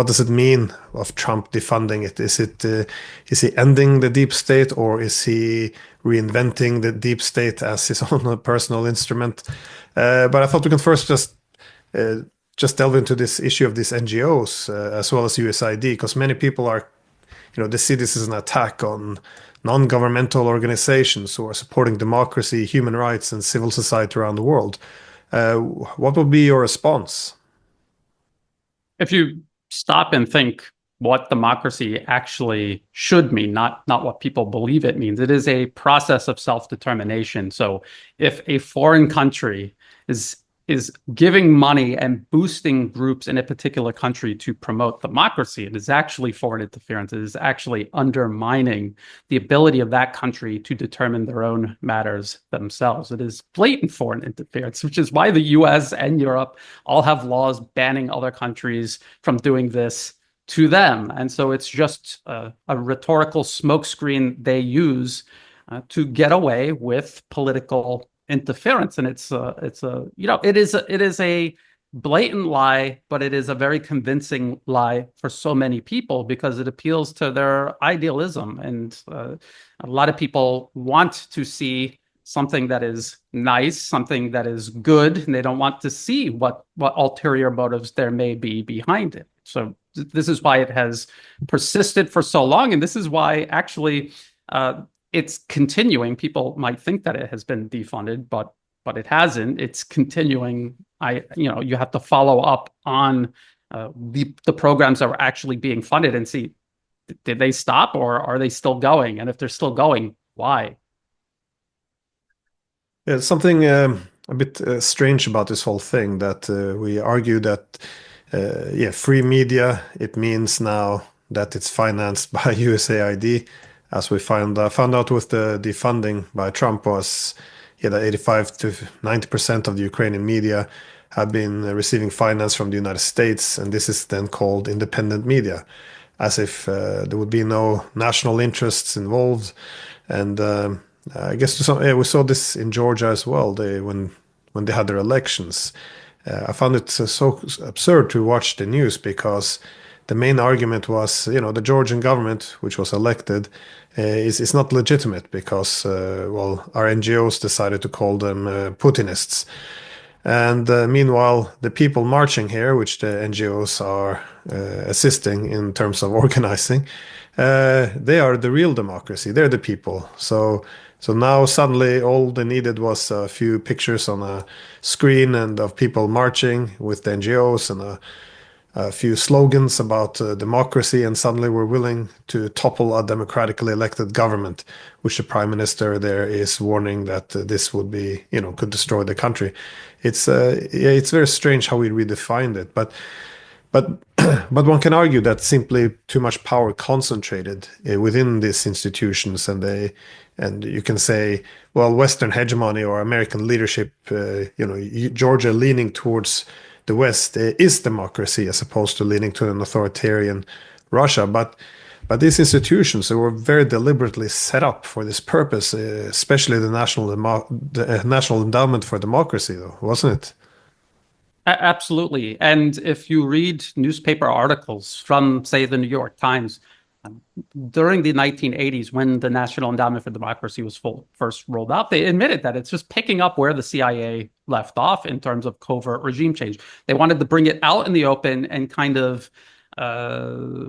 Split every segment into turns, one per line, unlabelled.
what does it mean of Trump defunding it? Is he ending the deep state, or is he reinventing the deep state as his own personal instrument? But I thought we can first uh, just delve into this issue of these NGOs as well as USID, because many people are, they see this as an attack on non-governmental organizations who are supporting democracy, human rights, and civil society around the world. What would be your response?
If you stop and think what democracy actually should mean, not what people believe it means, it is a process of self-determination. So if a foreign country is giving money and boosting groups in a particular country to promote democracy, it is actually foreign interference. It is actually undermining the ability of that country to determine their own matters themselves. It is blatant foreign interference, which is why the US and Europe all have laws banning other countries from doing this to them. And so it's just a rhetorical smokescreen they use to get away with political interference. And it is a blatant lie, but it is a very convincing lie for so many people because it appeals to their idealism. And a lot of people want to see something that is nice, something that is good, and they don't want to see what ulterior motives there may be behind it. So this is why it has persisted for so long, and this is why actually it's continuing. People might think that it has been defunded, but it hasn't. It's continuing. You have to follow up on the programs that were actually being funded and see, did they stop or are they still going? And if they're still going, why?
Yeah, something a bit strange about this whole thing that we argue that free media, it means now that it's financed by USAID, as we found out with the defunding by Trump was that 85 to 90% of the Ukrainian media have been receiving finance from the United States, and this is then called independent media, as if there would be no national interests involved. And I guess we saw this in Georgia as well. When they had their elections, I found it so absurd to watch the news because the main argument was, the Georgian government, which was elected, is not legitimate because, our NGOs decided to call them Putinists. And meanwhile, the people marching here, which the NGOs are assisting in terms of organizing, they are the real democracy. They're the people. So now suddenly all they needed was a few pictures on a screen and of people marching with the NGOs and a few slogans about democracy, and suddenly we're willing to topple a democratically elected government, which the prime minister there is warning that this would be, could destroy the country. It's very strange how we redefined it, but but one can argue that simply too much power concentrated within these institutions, and you can say, well, Western hegemony or American leadership, Georgia leaning towards the West is democracy as opposed to leaning to an authoritarian Russia. But these institutions, they were very deliberately set up for this purpose, especially the National Endowment for Democracy, though, wasn't it?
Absolutely. And if you read newspaper articles from, say, the New York Times, during the 1980s, when the National Endowment for Democracy was first rolled out, they admitted that it's just picking up where the CIA left off in terms of covert regime change. They wanted to bring it out in the open and kind of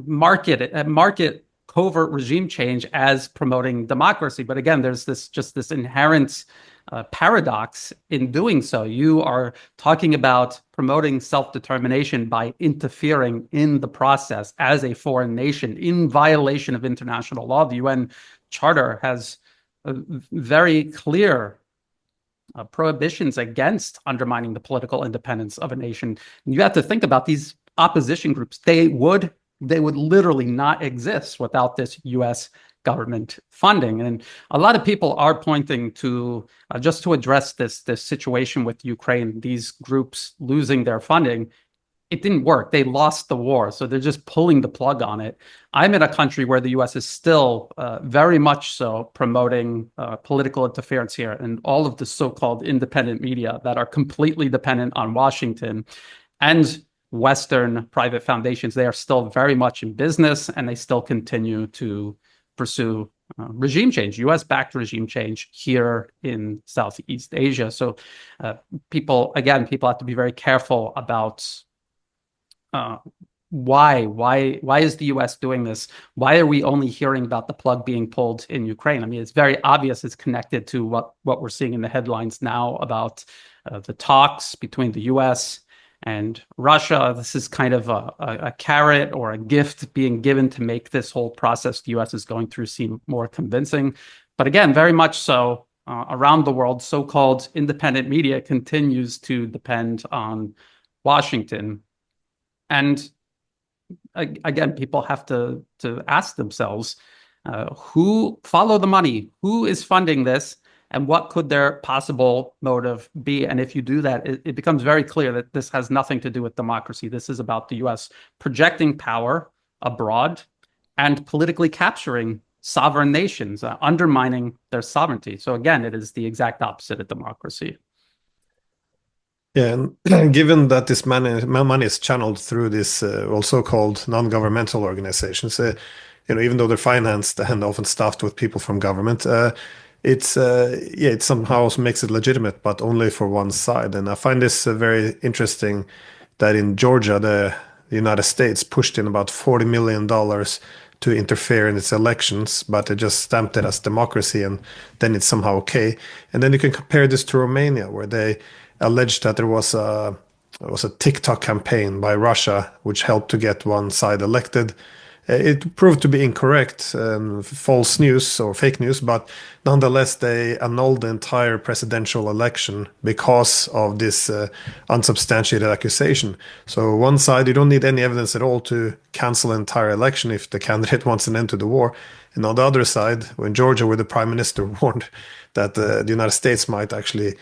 market covert regime change as promoting democracy. But again, there's this inherent paradox in doing so. You are talking about promoting self-determination by interfering in the process as a foreign nation in violation of international law. The UN Charter has very clear prohibitions against undermining the political independence of a nation. And you have to think about these opposition groups. They would literally not exist without this U.S. government funding. And a lot of people are pointing to, just to address this situation with Ukraine, these groups losing their funding. It didn't work. They lost the war. So they're just pulling the plug on it. I'm in a country where the U.S. is still very much so promoting political interference here, and all of the so-called independent media that are completely dependent on Washington. And Western private foundations, they are still very much in business and they still continue to pursue regime change, US-backed regime change here in Southeast Asia. So people have to be very careful about why is the US doing this? Why are we only hearing about the plug being pulled in Ukraine? I mean, it's very obvious it's connected to what we're seeing in the headlines now about the talks between the US and Russia. This is kind of a carrot or a gift being given to make this whole process the US is going through seem more convincing. But again, very much so around the world, so-called independent media continues to depend on Washington. And again, people have to ask themselves, who follow the money? Who is funding this? And what could their possible motive be? And if you do that, it becomes very clear that this has nothing to do with democracy. This is about the US projecting power abroad and politically capturing sovereign nations, undermining their sovereignty. So again, it is the exact opposite of democracy.
Yeah, and given that this money is channeled through this so-called non-governmental organizations, even though they're financed and often staffed with people from government, it somehow also makes it legitimate, but only for one side. And I find this very interesting that in Georgia, the United States pushed in about $40 million to interfere in its elections, but they just stamped it as democracy, and then it's somehow okay. And then you can compare this to Romania, where they alleged that there was a TikTok campaign by Russia which helped to get one side elected. It proved to be incorrect and false news or fake news, but nonetheless, they annulled the entire presidential election because of this unsubstantiated accusation. So one side, you don't need any evidence at all to cancel an entire election if the candidate wants an end to the war. And on the other side, when Georgia, where the prime minister warned that the United States might actually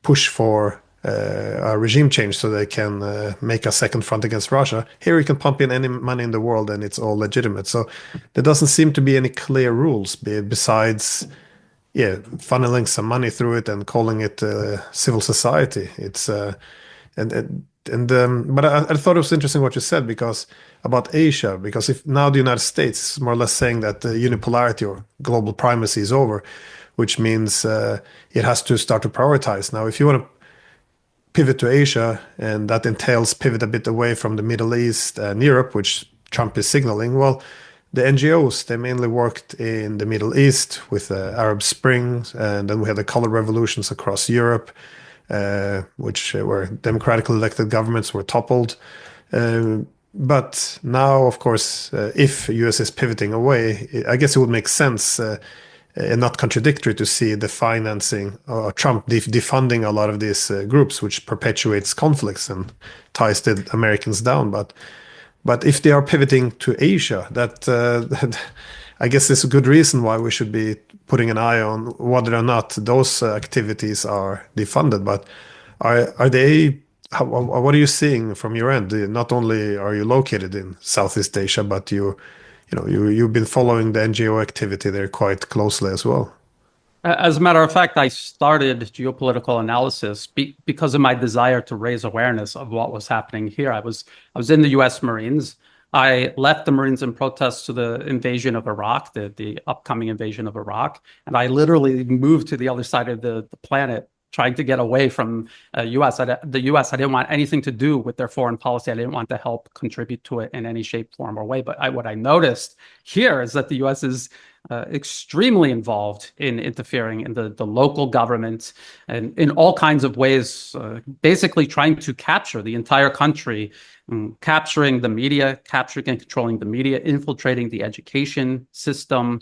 push for a regime change so they can make a second front against Russia. Here you can pump in any money in the world and it's all legitimate. So there doesn't seem to be any clear rules besides, funneling some money through it and calling it civil society. It's but I thought it was interesting what you said about Asia, because if now the United States is more or less saying that the unipolarity or global primacy is over, which means it has to start to prioritize. Now, if you want to pivot to Asia, and that entails pivot a bit away from the Middle East and Europe, which Trump is signaling. Well, the NGOs, they mainly worked in the Middle East with the Arab Spring, and then we had the color revolutions across Europe, where democratically elected governments were toppled. But now, of course, if US is pivoting away, I guess it would make sense and not contradictory to see the financing or Trump defunding a lot of these groups, which perpetuates conflicts and ties the Americans down. But if they are pivoting to Asia, that I guess is a good reason why we should be putting an eye on whether or not those activities are defunded. But are they? What are you seeing from your end? Not only are you located in Southeast Asia, but you've been following the NGO activity there quite closely as well.
As a matter of fact, I started geopolitical analysis because of my desire to raise awareness of what was happening here. I was in the U.S. Marines. I left the Marines in protest to the invasion of Iraq, the upcoming invasion of Iraq, and I literally moved to the other side of the planet, trying to get away from U.S. The U.S. I didn't want anything to do with their foreign policy. I didn't want to help contribute to it in any shape, form, or way. But what I noticed here is that the U.S. is extremely involved in interfering in the local government and in all kinds of ways, basically trying to capture the entire country, capturing the media, capturing and controlling the media, infiltrating the education system,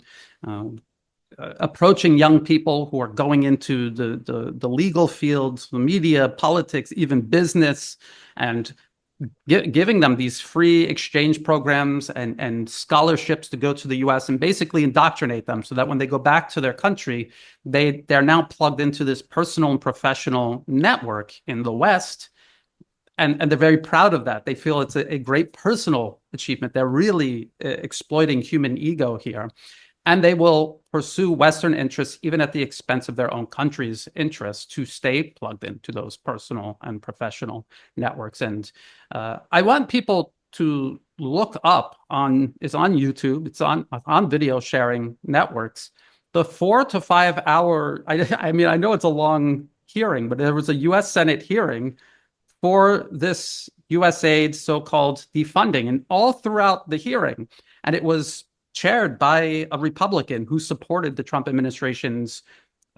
approaching young people who are going into the legal fields, the media, politics, even business, and giving them these free exchange programs and scholarships to go to the US and basically indoctrinate them so that when they go back to their country, they're now plugged into this personal and professional network in the West. And they're very proud of that. They feel it's a great personal achievement. They're really exploiting human ego here. And they will pursue Western interests, even at the expense of their own country's interests, to stay plugged into those personal and professional networks. And I want people to look up it's on YouTube, it's on video sharing networks, the 4 to 5 hour, I mean, I know it's a long hearing, but there was a US Senate hearing for this USAID so-called defunding, and all throughout the hearing, and it was chaired by a Republican who supported the Trump administration's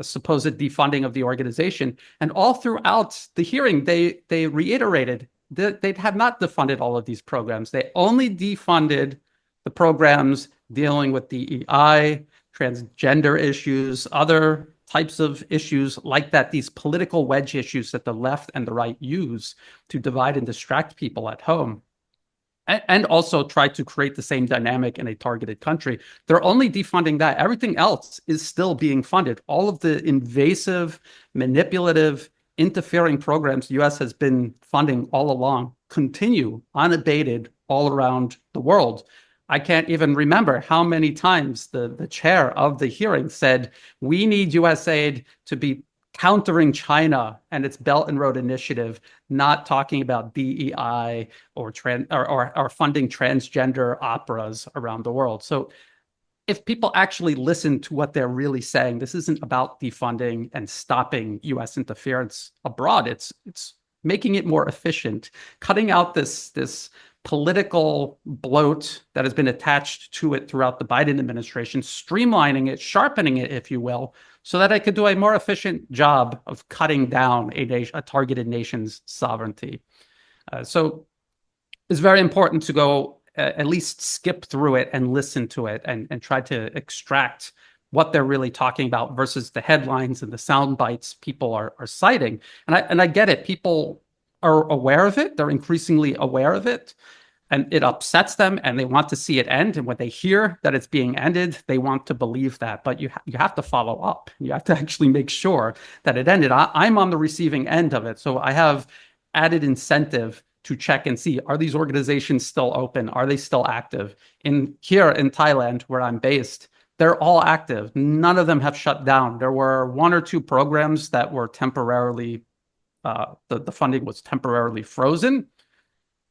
supposed defunding of the organization. And all throughout the hearing, they reiterated that they had not defunded all of these programs. They only defunded the programs dealing with DEI, transgender issues, other types of issues like that, these political wedge issues that the left and the right use to divide and distract people at home, and also try to create the same dynamic in a targeted country. They're only defunding that. Everything else is still being funded. All of the invasive, manipulative, interfering programs the US has been funding all along continue unabated all around the world. I can't even remember how many times the chair of the hearing said, we need USAID to be countering China and its Belt and Road Initiative, not talking about DEI or funding transgender operas around the world. So if people actually listen to what they're really saying, this isn't about defunding and stopping US interference abroad. It's making it more efficient, cutting out this political bloat that has been attached to it throughout the Biden administration, streamlining it, sharpening it, if you will, so that it could do a more efficient job of cutting down a targeted nation's sovereignty. So it's very important to go at least skip through it and listen to it and try to extract what they're really talking about versus the headlines and the sound bites people are citing. And I get it. People are aware of it. They're increasingly aware of it. And it upsets them and they want to see it end. And when they hear that it's being ended, they want to believe that. But you have to follow up. You have to actually make sure that it ended. I'm on the receiving end of it. So I have added incentive to check and see, are these organizations still open? Are they still active? Here in Thailand, where I'm based, they're all active. None of them have shut down. There were 1 or 2 programs that were temporarily, the funding was temporarily frozen,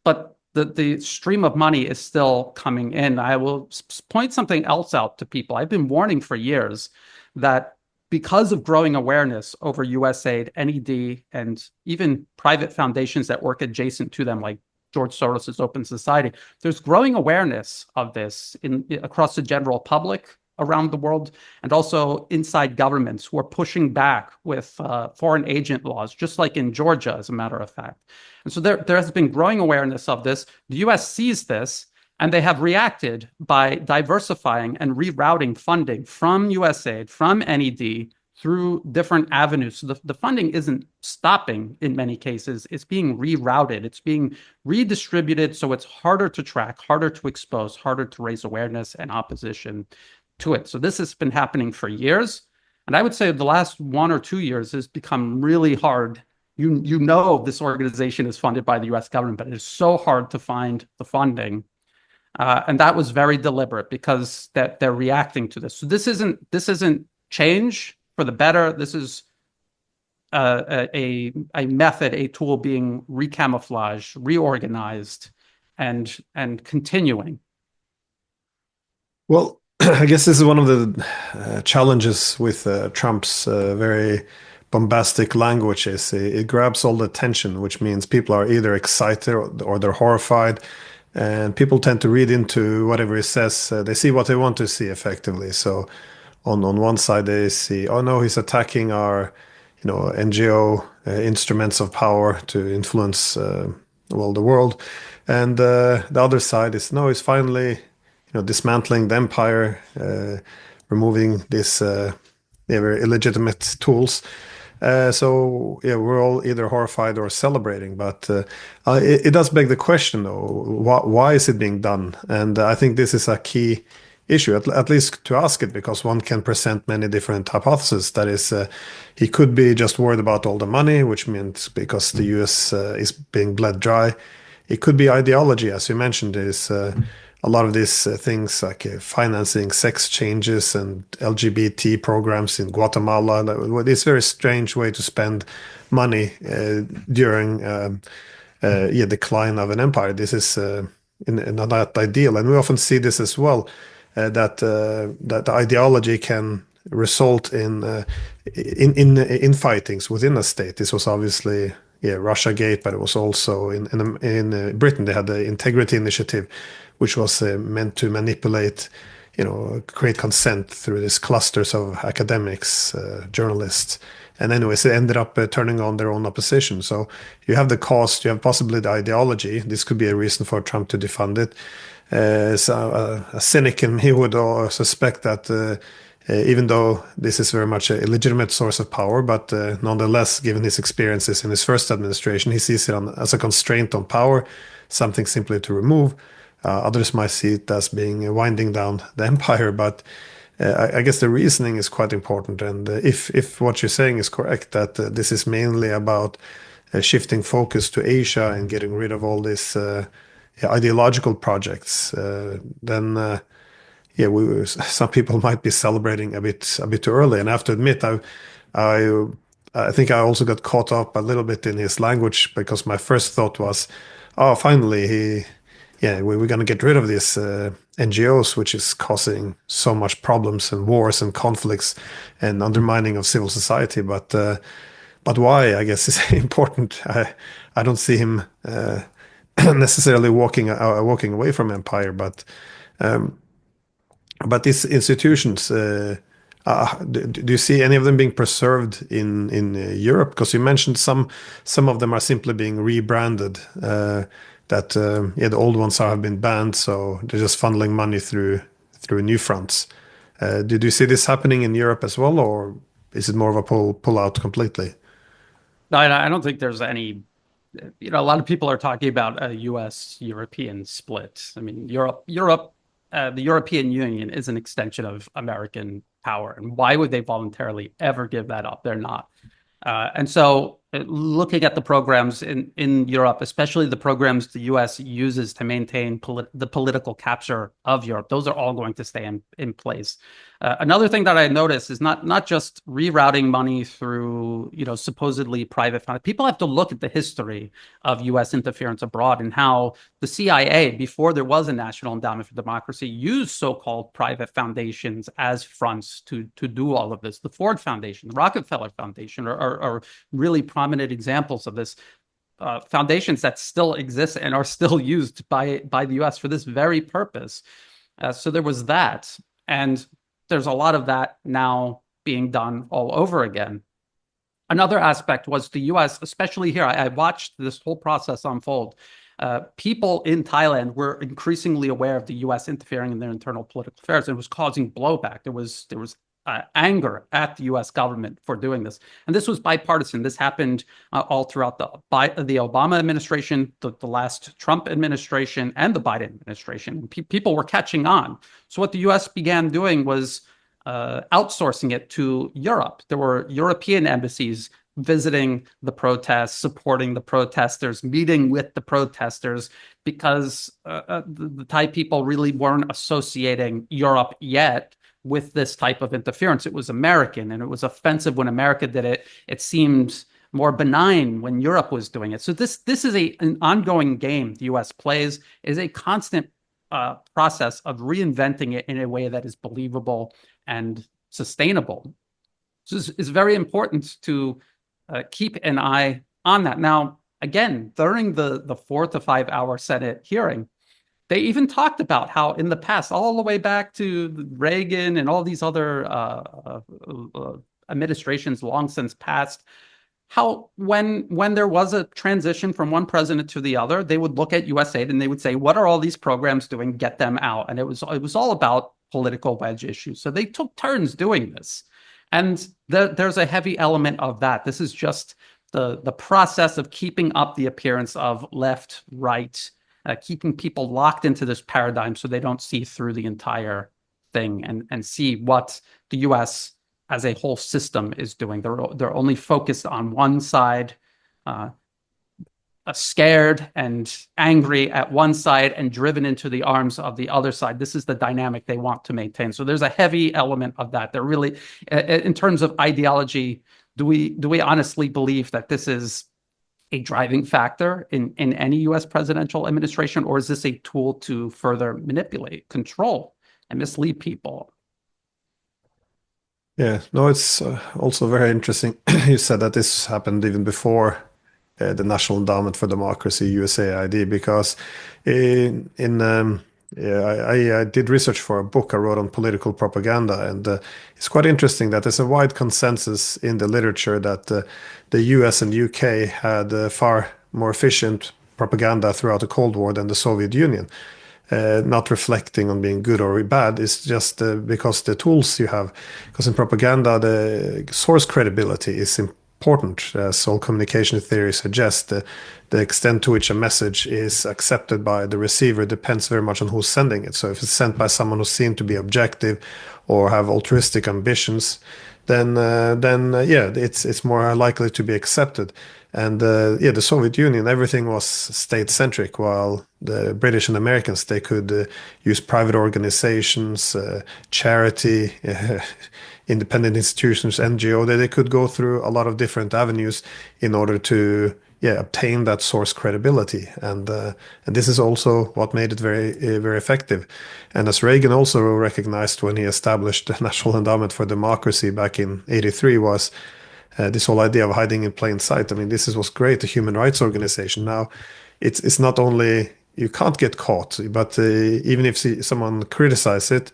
but the stream of money is still coming in. I will point something else out to people. I've been warning for years that because of growing awareness over USAID, NED, and even private foundations that work adjacent to them, like George Soros's Open Society, there's growing awareness of this across the general public around the world, and also inside governments who are pushing back with foreign agent laws, just like in Georgia, as a matter of fact. And so there has been growing awareness of this. The US sees this, and they have reacted by diversifying and rerouting funding from USAID, from NED, through different avenues. So the funding isn't stopping in many cases. It's being rerouted. It's being redistributed so it's harder to track, harder to expose, harder to raise awareness and opposition to it. So this has been happening for years. And I would say the last 1 or 2 years has become really hard. You know this organization is funded by the US government, but it is so hard to find the funding. And that was very deliberate because that they're reacting to this. So this isn't change for the better. This is a method, a tool being recamouflaged, reorganized, and continuing.
Well, I guess this is one of the challenges with Trump's very bombastic language is it grabs all the attention, which means people are either excited or they're horrified, and people tend to read into whatever he says. They see what they want to see effectively. So on one side they see, oh no, he's attacking our, NGO instruments of power to influence the world, and the other side is no, he's finally dismantling the empire, removing these very illegitimate tools. So yeah, we're all either horrified or celebrating. But it does beg the question, though, why is it being done? And I think this is a key issue, at least to ask it, because one can present many different hypotheses. That is, he could be just worried about all the money, which means because the US is being bled dry. It could be ideology, as you mentioned, is a lot of these things like financing sex changes and LGBT programs in Guatemala. It's a very strange way to spend money during decline of an empire. This is not that ideal, and we often see this as well. That ideology can result in fightings within a state. This was obviously Russia Gate, but it was also in Britain they had the Integrity Initiative, which was meant to manipulate, create consent through these clusters of academics, journalists. And anyways, they ended up turning on their own opposition. So you have the cost, you have possibly the ideology. This could be a reason for Trump to defund it. So a cynic in me would suspect that even though this is very much a legitimate source of power, but nonetheless, given his experiences in his first administration, he sees it as a constraint on power, something simply to remove. Others might see it as being winding down the empire, but I guess the reasoning is quite important. And if what you're saying is correct, that this is mainly about shifting focus to Asia and getting rid of all these ideological projects, then some people might be celebrating a bit too early. And I have to admit, I I think I also got caught up a little bit in his language because my first thought was, oh, finally we're going to get rid of these NGOs, which is causing so much problems and wars and conflicts and undermining of civil society. But why? I guess is important. I don't see him necessarily walking away from empire, but these institutions. Do you see any of them being preserved in Europe? Because you mentioned some of them are simply being rebranded. The old ones have been banned, so they're just funneling money through new fronts. Did you see this happening in Europe as well, or is it more of a pull out completely?
No, I don't think there's any, a lot of people are talking about a US European split. I mean, the European Union is an extension of American power. And why would they voluntarily ever give that up? They're not. And so looking at the programs in Europe, especially the programs the US uses to maintain the political capture of Europe, those are all going to stay in place. Another thing that I noticed is not just rerouting money through, supposedly private funds. People have to look at the history of US interference abroad and how the CIA, before there was a National Endowment for Democracy, used so-called private foundations as fronts to do all of this. The Ford Foundation, the Rockefeller Foundation are really prominent examples of this. Foundations that still exist and are still used by the US for this very purpose. So there was that. And there's a lot of that now being done all over again. Another aspect was the US, especially here, I watched this whole process unfold. People in Thailand were increasingly aware of the US interfering in their internal political affairs. It was causing blowback. There was anger at the US government for doing this. And this was bipartisan. This happened all throughout the Obama administration, the last Trump administration, and the Biden administration. People were catching on. So what the US began doing was outsourcing it to Europe. There were European embassies visiting the protests, supporting the protesters, meeting with the protesters, because the Thai people really weren't associating Europe yet with this type of interference. It was American, and it was offensive when America did it. It seemed more benign when Europe was doing it. So this is an ongoing game the US plays. It is a constant process of reinventing it in a way that is believable and sustainable. So it's very important to keep an eye on that. Now, again, during the 4 to 5 hour Senate hearing, they even talked about how in the past, all the way back to Reagan and all these other administrations long since passed, how when there was a transition from one president to the other, they would look at USAID and they would say, what are all these programs doing? Get them out. And it was all about political wedge issues. So they took turns doing this. And there's a heavy element of that. This is just the process of keeping up the appearance of left, right, keeping people locked into this paradigm so they don't see through the entire thing and see what the US as a whole system is doing. They're only focused on one side. scared and angry at one side and driven into the arms of the other side. This is the dynamic they want to maintain. So there's a heavy element of that. They're really, in terms of ideology, do we honestly believe that this is a driving factor in any U.S. presidential administration, or is this a tool to further manipulate, control, and mislead people?
Yeah, no, it's also very interesting. You said that this happened even before the National Endowment for Democracy, USAID, because in yeah, I did research for a book I wrote on political propaganda, and it's quite interesting that there's a wide consensus in the literature that the US and UK had far more efficient propaganda throughout the Cold War than the Soviet Union. Not reflecting on being good or bad. It's just because the tools you have. Because in propaganda, the source credibility is important, as all communication theory suggests. The extent to which a message is accepted by the receiver depends very much on who's sending it. So if it's sent by someone who's seen to be objective or have altruistic ambitions, then yeah, it's more likely to be accepted. And yeah, the Soviet Union, everything was state-centric, while the British and Americans, they could use private organizations, charity, independent institutions, NGO. They could go through a lot of different avenues in order to yeah obtain that source credibility. And this is also what made it very effective. And as Reagan also recognized when he established the National Endowment for Democracy back in '83 was this whole idea of hiding in plain sight. I mean, this was great, a human rights organization. Now, it's not only you can't get caught, but even if someone criticizes it,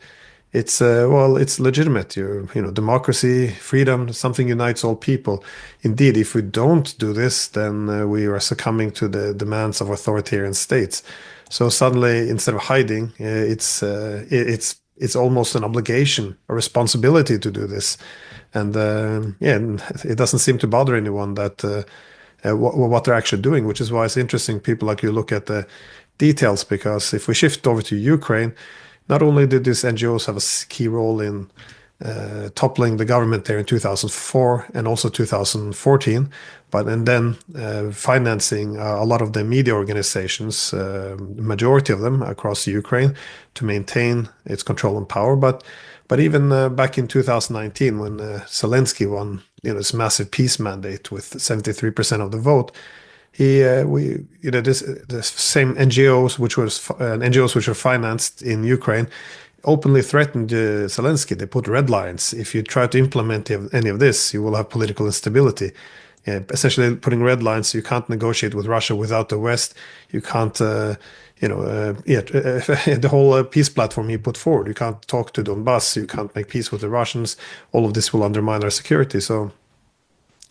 it's well, it's legitimate. You know, democracy, freedom, something unites all people. Indeed, if we don't do this, then we are succumbing to the demands of authoritarian states. So suddenly, instead of hiding, it's almost an obligation, a responsibility to do this. And yeah, and it doesn't seem to bother anyone that what they're actually doing, which is why it's interesting. People like you look at the details, because if we shift over to Ukraine, not only did these NGOs have a key role in toppling the government there in 2004 and also 2014, but and then financing a lot of the media organizations, majority of them across Ukraine, to maintain its control and power. But even back in 2019, when Zelensky won, this massive peace mandate with 73% of the vote, the same NGOs which were financed in Ukraine openly threatened Zelensky. They put red lines. If you try to implement any of this, you will have political instability. Essentially, putting red lines. You can't negotiate with Russia without the West. You can't, the whole peace platform he put forward. You can't talk to Donbass. You can't make peace with the Russians. All of this will undermine our security. So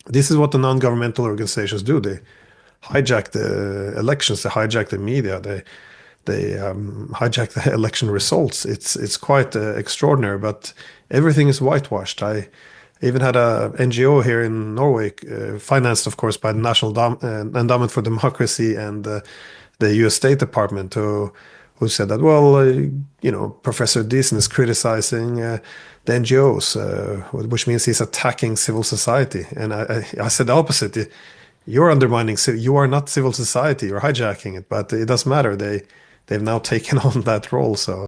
this is what the non-governmental organizations do. They hijack the elections. They hijack the media. They hijack the election results. It's quite extraordinary, but everything is whitewashed. I even had a NGO here in Norway, financed, of course, by the National Endowment for Democracy and the U.S. State Department, who said that, well, Professor Deason is criticizing the NGOs, which means he's attacking civil society. And I said the opposite. You're undermining. You are not civil society. You're hijacking it, but it doesn't matter. They've now taken on that role. So